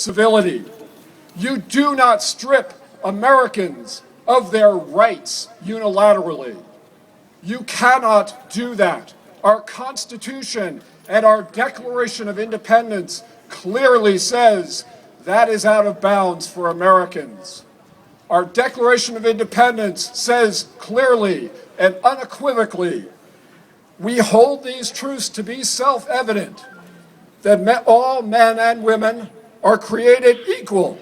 civility. You do not strip Americans of their rights unilaterally. You cannot do that. Our Constitution and our Declaration of Independence clearly says that is out of bounds for Americans. Our Declaration of Independence says clearly and unequivocally, we hold these truths to be self-evident, that all men and women are created equal,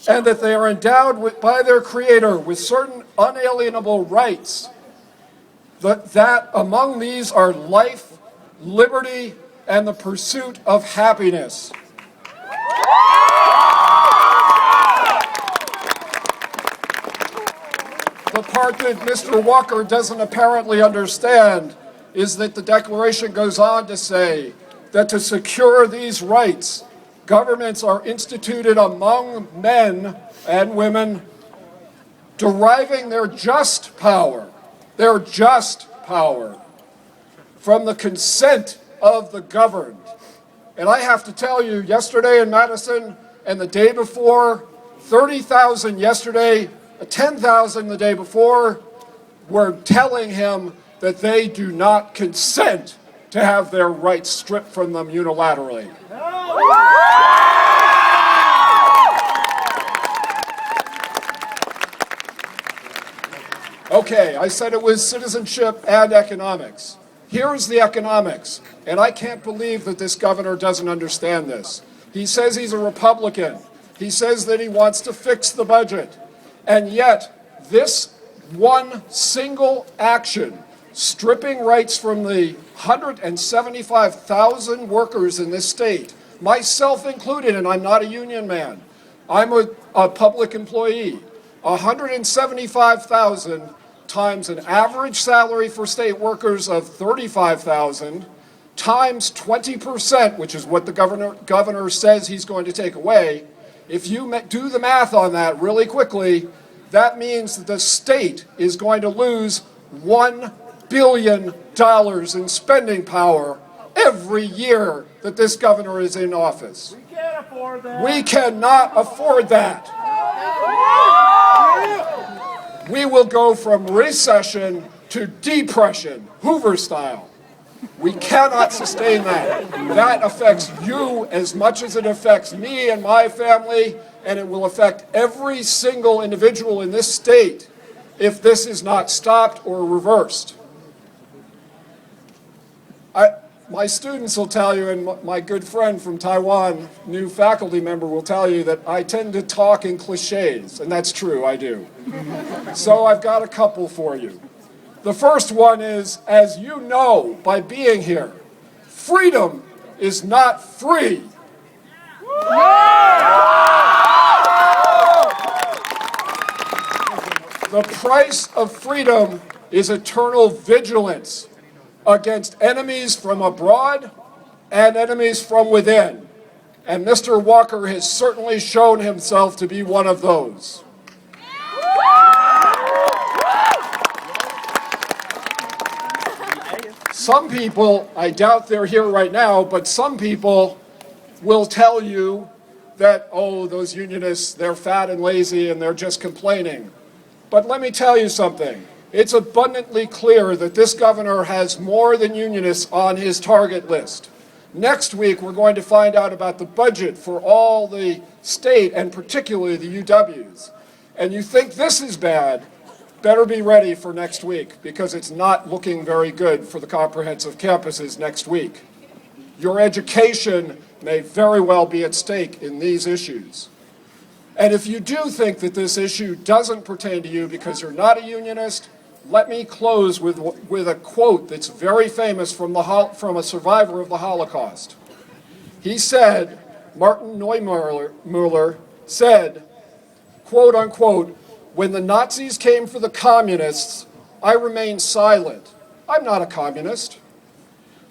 and that they are endowed by their Creator with certain unalienable rights, that among these are life, liberty, and the pursuit of happiness. The part that Mr. Walker doesn't apparently understand is that the Declaration goes on to say that to secure these rights, governments are instituted among men and women, deriving their just power from the consent of the governed. And I have to tell you, yesterday in Madison and the day before, 30,000 yesterday, 10,000 the day before, were telling him that they do not consent to have their rights stripped from them unilaterally. Okay, I said it was citizenship and economics. Here's the economics, and I can't believe that this governor doesn't understand this. He says he's a Republican. He says that he wants to fix the budget. And yet, this one single action, stripping rights from the 175,000 workers in this state, myself included, and I'm not a union man, I'm a public employee, 175,000 times an average salary for state workers of 35,000 times 20%, which is what the governor says he's going to take away. If you do the math on that really quickly, that means that the state is going to lose $1 billion in spending power every year that this governor is in office. We can't afford that. We cannot afford that. We will go from recession to depression, Hoover style. We cannot sustain that. That affects you as much as it affects me and my family, and it will affect every single individual in this state if this is not stopped or reversed. My students will tell you, and my good friend from Taiwan, new faculty member, will tell you that I tend to talk in cliches, and that's true, I do. So I've got a couple for you. The first one is, as you know by being here, freedom is not free. The price of freedom is eternal vigilance against enemies from abroad and enemies from within. And Mr. Walker has certainly shown himself to be one of those. Some people, I doubt they're here right now, but some people will tell you that, oh, those unionists, they're fat and lazy and they're just complaining. But let me tell you something. It's abundantly clear that this governor has more than unionists on his target list. Next week, we're going to find out about the budget for all the state and particularly the UWs. And you think this is bad, better be ready for next week because it's not looking very good for the comprehensive campuses next week. Your education may very well be at stake in these issues. And if you do think that this issue doesn't pertain to you because you're not a unionist, let me close with a quote that's very famous from a survivor of the Holocaust. He said, Martin Niemöller said, quote unquote, "When the Nazis came for the communists, I remained silent. I'm not a communist.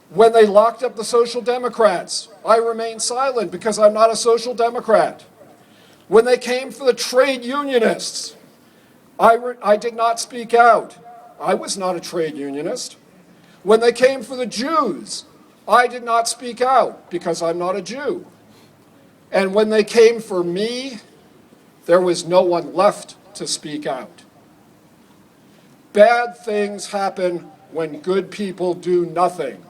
When they locked up the Social Democrats, I remained silent because I'm not a Social Democrat. When they came for the trade unionists, I did not speak out. I was not a trade unionist. When they came for the Jews, I did not speak out because I'm not a Jew. And when they came for me, there was no one left to speak out. Bad things happen when good people do nothing.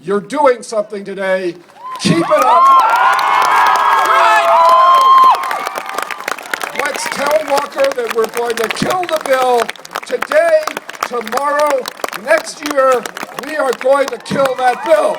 You're doing something today. Keep it up. Let's tell Walker that we're going to kill the bill today, tomorrow, next year. We are going to kill that bill.